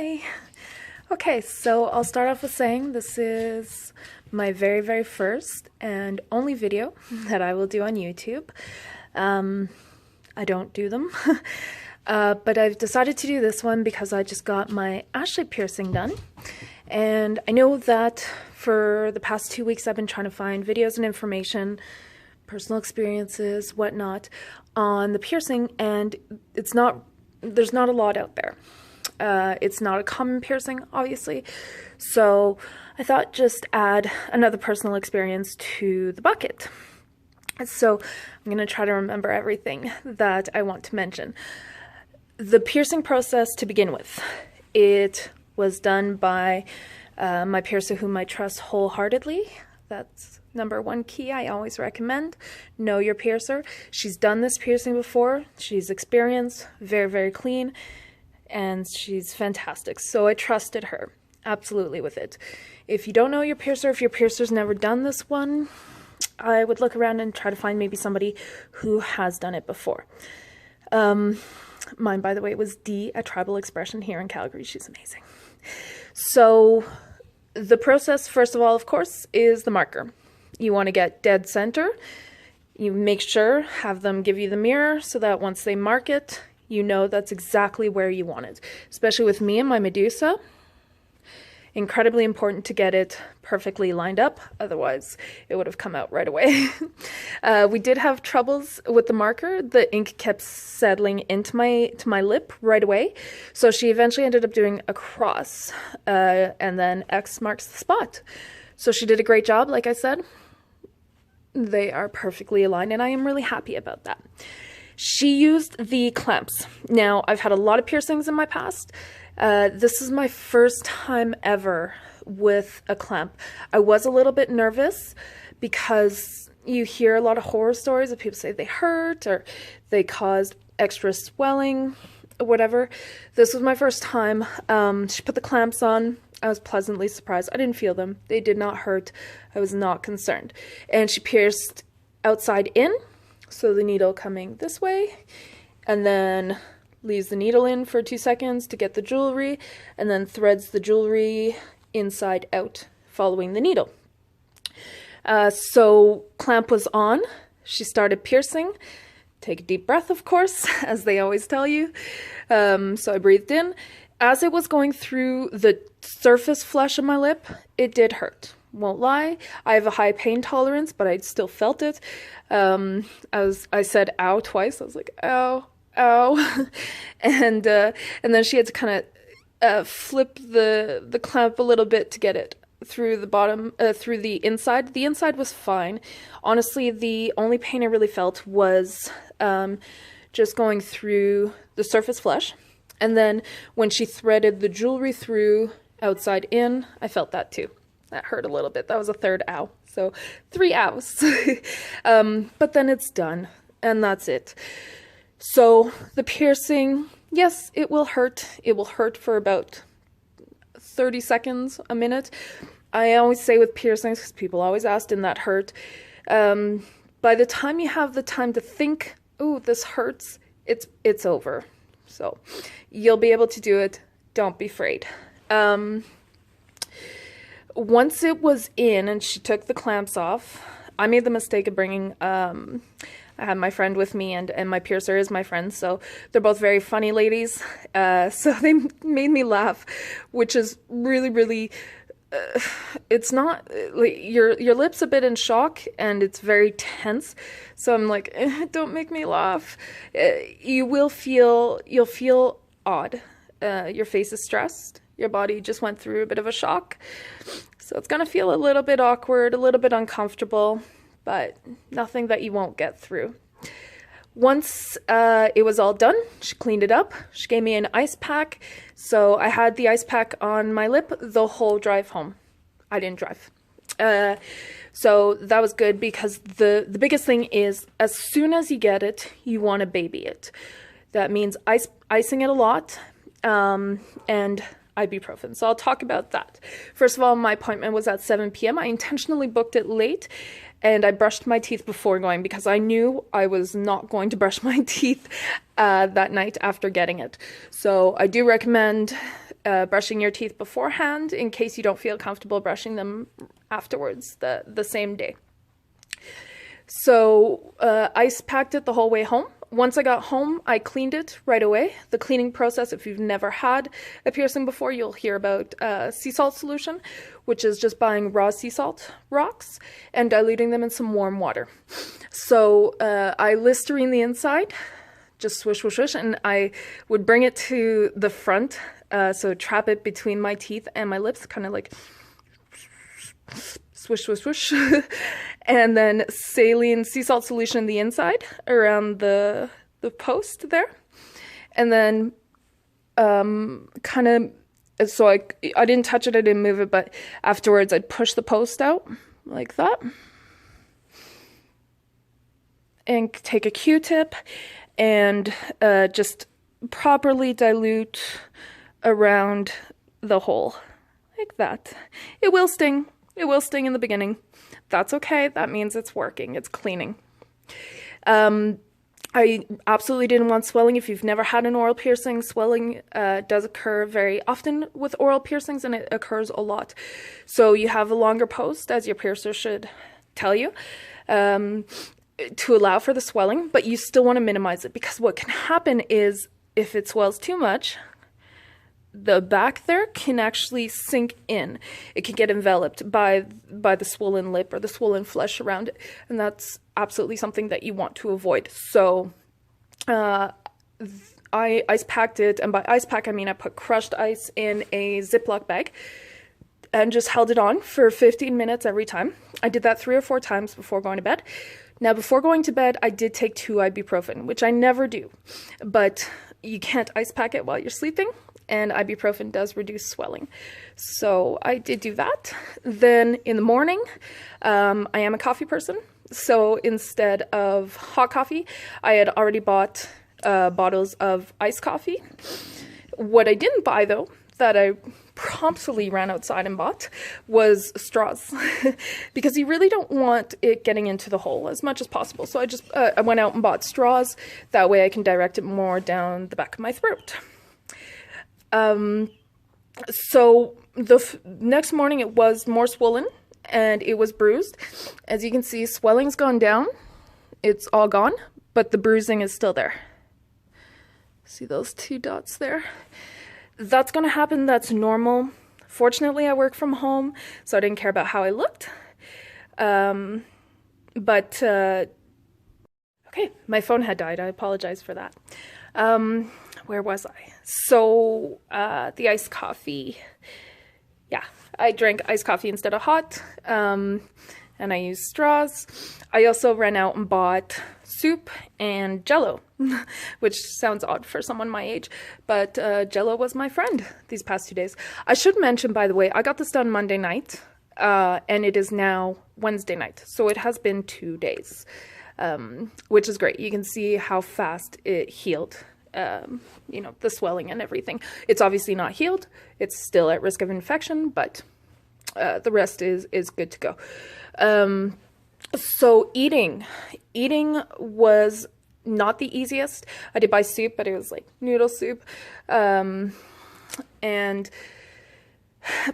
Hi. Okay, so I'll start off with saying this is my very, very first and only video that I will do on YouTube. I don't do them, but I've decided to do this one because I just got my Ashley piercing done. And I know that for the past 2 weeks I've been trying to find videos and information, personal experiences, whatnot, on the piercing, and there's not a lot out there. It's not a common piercing, obviously, so I thought just add another personal experience to the bucket. So I'm going to try to remember everything that I want to mention. The piercing process to begin with, it was done by my piercer whom I trust wholeheartedly. That's number one key I always recommend. Know your piercer. She's done this piercing before. She's experienced, very, very clean, and she's fantastic. So I trusted her absolutely with it. If you don't know your piercer, if your piercer's never done this one, I would look around and try to find maybe somebody who has done it before. Mine, by the way, was Dee at Tribal Expression here in Calgary. She's amazing. So the process, first of all, of course, is the marker. You want to get dead center. You make sure, have them give you the mirror so that once they mark it, you know that's exactly where you want it. Especially with me and my Medusa. Incredibly important to get it perfectly lined up, otherwise it would have come out right away. We did have troubles with the marker. The ink kept settling into my lip right away, so she eventually ended up doing a cross, and then X marks the spot. So she did a great job, like I said. They are perfectly aligned, and I am really happy about that. She used the clamps. Now, I've had a lot of piercings in my past. This is my first time ever with a clamp. I was a little bit nervous because you hear a lot of horror stories of people say they hurt or they caused extra swelling or whatever. This was my first time. She put the clamps on. I was pleasantly surprised. I didn't feel them. They did not hurt. I was not concerned. And she pierced outside in, so the needle coming this way, and then leaves the needle in for 2 seconds to get the jewelry, and then threads the jewelry inside out following the needle. So clamp was on. She started piercing. Take a deep breath, of course, as they always tell you. So I breathed in. As it was going through the surface flesh of my lip, it did hurt. Won't lie. I have a high pain tolerance, but I still felt it. I said ow twice. I was like, ow, ow. and then she had to kind of flip the clamp a little bit to get it through the bottom, through the inside. The inside was fine. Honestly, the only pain I really felt was just going through the surface flesh. And then when she threaded the jewelry through outside in, I felt that too. That hurt a little bit. That was a third ow. So 3 ows. But then it's done. And that's it. So the piercing, yes, it will hurt. It will hurt for about 30 seconds, a minute. I always say with piercings, because people always ask, didn't that hurt? By the time you have the time to think, oh, this hurts, it's over. So you'll be able to do it. Don't be afraid. Once it was in and she took the clamps off, I made the mistake of bringing, I had my friend with me, and my piercer is my friend, so they're both very funny ladies, so they made me laugh, which is really, really, it's not, like, your lip's a bit in shock, and it's very tense, so I'm like, don't make me laugh. You'll feel odd. Your face is stressed. Your body just went through a bit of a shock. So it's going to feel a little bit awkward, a little bit uncomfortable, but nothing that you won't get through. Once it was all done, she cleaned it up. She gave me an ice pack. So I had the ice pack on my lip the whole drive home. I didn't drive. So that was good because the biggest thing is as soon as you get it, you want to baby it. That means icing it a lot and ibuprofen. So I'll talk about that. First of all, my appointment was at 7 p.m. I intentionally booked it late, and I brushed my teeth before going because I knew I was not going to brush my teeth that night after getting it. So I do recommend brushing your teeth beforehand in case you don't feel comfortable brushing them afterwards the same day. So ice packed it the whole way home. Once I got home, I cleaned it right away. The cleaning process, if you've never had a piercing before, you'll hear about sea salt solution, which is just buying raw sea salt rocks and diluting them in some warm water. So I Listerine the inside, just swish, swish, swish, and I would bring it to the front, so trap it between my teeth and my lips, kind of like swish, swish, swish, and then saline sea salt solution the inside around the post there, and then kind of, so I didn't touch it, I didn't move it, but afterwards I'd push the post out like that, and take a Q-tip and just properly dilute around the hole like that. It will sting. It will sting in the beginning. That's okay. That means it's working. It's cleaning. I absolutely didn't want swelling. If you've never had an oral piercing, swelling does occur very often with oral piercings, and it occurs a lot. So you have a longer post, as your piercer should tell you, to allow for the swelling, but you still want to minimize it, because what can happen is if it swells too much, the back there can actually sink in. It can get enveloped by the swollen lip or the swollen flesh around it, and that's absolutely something that you want to avoid. So I ice packed it, and by ice pack I mean I put crushed ice in a Ziploc bag and just held it on for 15 minutes every time. I did that 3 or 4 times before going to bed. Now, before going to bed, I did take 2 ibuprofen, which I never do, but you can't ice pack it while you're sleeping, and ibuprofen does reduce swelling. So I did do that. Then in the morning, I am a coffee person, so instead of hot coffee, I had already bought bottles of iced coffee. What I didn't buy, though, that I promptly ran outside and bought, was straws, because you really don't want it getting into the hole as much as possible. So I went out and bought straws. That way I can direct it more down the back of my throat. So the next morning it was more swollen and it was bruised. As you can see, swelling's gone down. It's all gone, but the bruising is still there. See those 2 dots there? That's going to happen. That's normal. Fortunately, I work from home, so I didn't care about how I looked. Okay, my phone had died. I apologize for that. Where was I? So, the iced coffee. Yeah, I drank iced coffee instead of hot, and I used straws. I also ran out and bought soup and Jell-O, which sounds odd for someone my age, but Jell-O was my friend these past 2 days. I should mention, by the way, I got this done Monday night, and it is now Wednesday night, so it has been 2 days, which is great. You can see how fast it healed, you know, the swelling and everything. It's obviously not healed. It's still at risk of infection, but the rest is good to go. So eating was not the easiest. I did buy soup, but it was like noodle soup. And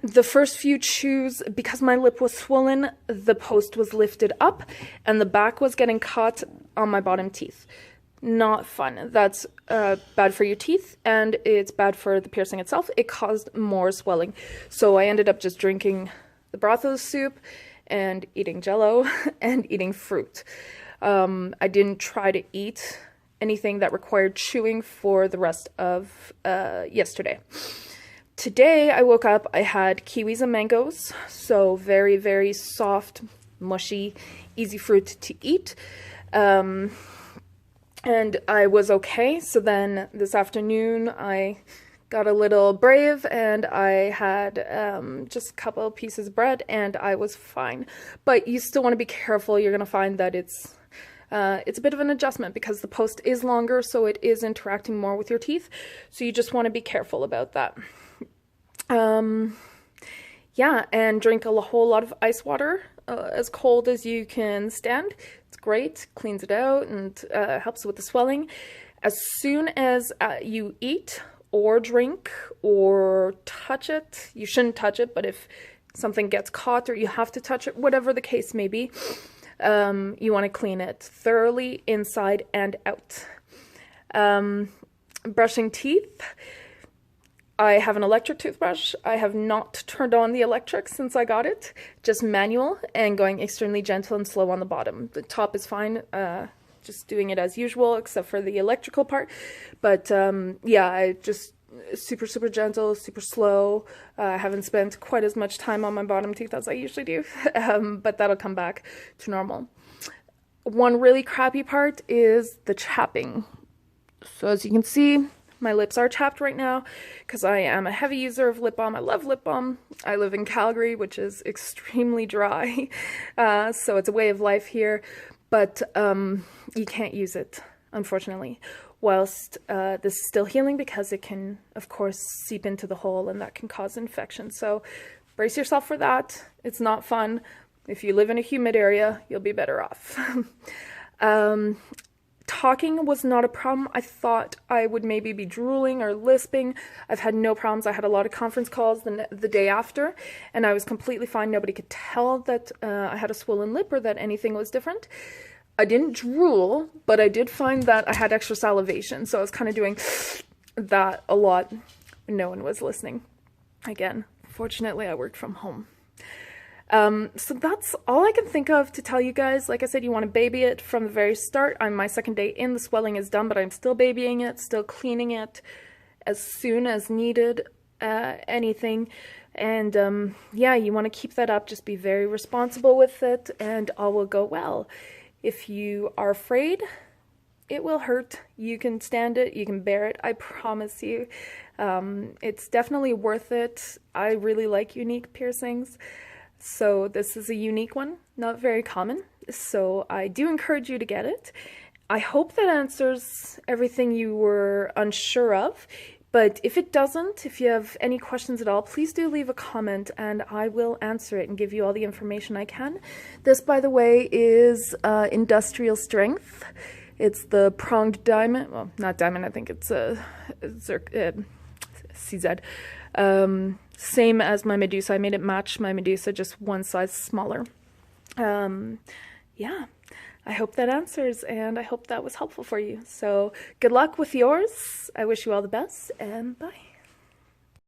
the first few chews, because my lip was swollen, the post was lifted up and the back was getting caught on my bottom teeth. Not fun. That's bad for your teeth, and it's bad for the piercing itself. It caused more swelling. So I ended up just drinking the broth of the soup and eating Jell-O and eating fruit. I didn't try to eat anything that required chewing for the rest of yesterday. Today I woke up, I had kiwis and mangoes, so very, very soft, mushy, easy fruit to eat. And I was okay. So then this afternoon I got a little brave and I had just a couple of pieces of bread and I was fine. But you still want to be careful. You're going to find that it's a bit of an adjustment because the post is longer, so it is interacting more with your teeth. So you just want to be careful about that. Yeah, and drink a whole lot of ice water, as cold as you can stand. It's great, cleans it out and helps with the swelling. As soon as you eat or drink or touch it. You shouldn't touch it, but if something gets caught or you have to touch it, whatever the case may be, you want to clean it thoroughly inside and out. Brushing teeth. I have an electric toothbrush. I have not turned on the electric since I got it. Just manual and going extremely gentle and slow on the bottom. The top is fine. Just doing it as usual, except for the electrical part. But yeah, I just super, super gentle, super slow. I haven't spent quite as much time on my bottom teeth as I usually do, but that'll come back to normal. One really crappy part is the chapping. So as you can see, my lips are chapped right now because I am a heavy user of lip balm. I love lip balm. I live in Calgary, which is extremely dry, so it's a way of life here. But you can't use it, unfortunately, whilst this is still healing, because it can, of course, seep into the hole and that can cause infection. So brace yourself for that. It's not fun. If you live in a humid area, you'll be better off. Talking was not a problem. I thought I would maybe be drooling or lisping. I've had no problems. I had a lot of conference calls the day after, and I was completely fine. Nobody could tell that I had a swollen lip or that anything was different. I didn't drool, but I did find that I had extra salivation, so I was kind of doing that a lot. No one was listening. Again, fortunately, I worked from home. So that's all I can think of to tell you guys. Like I said, you want to baby it from the very start. My second day in, the swelling is done, but I'm still babying it, still cleaning it as soon as needed, anything. And yeah, you want to keep that up. Just be very responsible with it, and all will go well. If you are afraid, it will hurt. You can stand it. You can bear it. I promise you. It's definitely worth it. I really like unique piercings. So this is a unique one, not very common. So I do encourage you to get it. I hope that answers everything you were unsure of. But if it doesn't, if you have any questions at all, please do leave a comment and I will answer it and give you all the information I can. This, by the way, is industrial strength. It's the pronged diamond. Well, not diamond, I think it's CZ. Same as my Medusa. I made it match my Medusa, just one size smaller. Yeah, I hope that answers, and I hope that was helpful for you. So good luck with yours. I wish you all the best, and bye.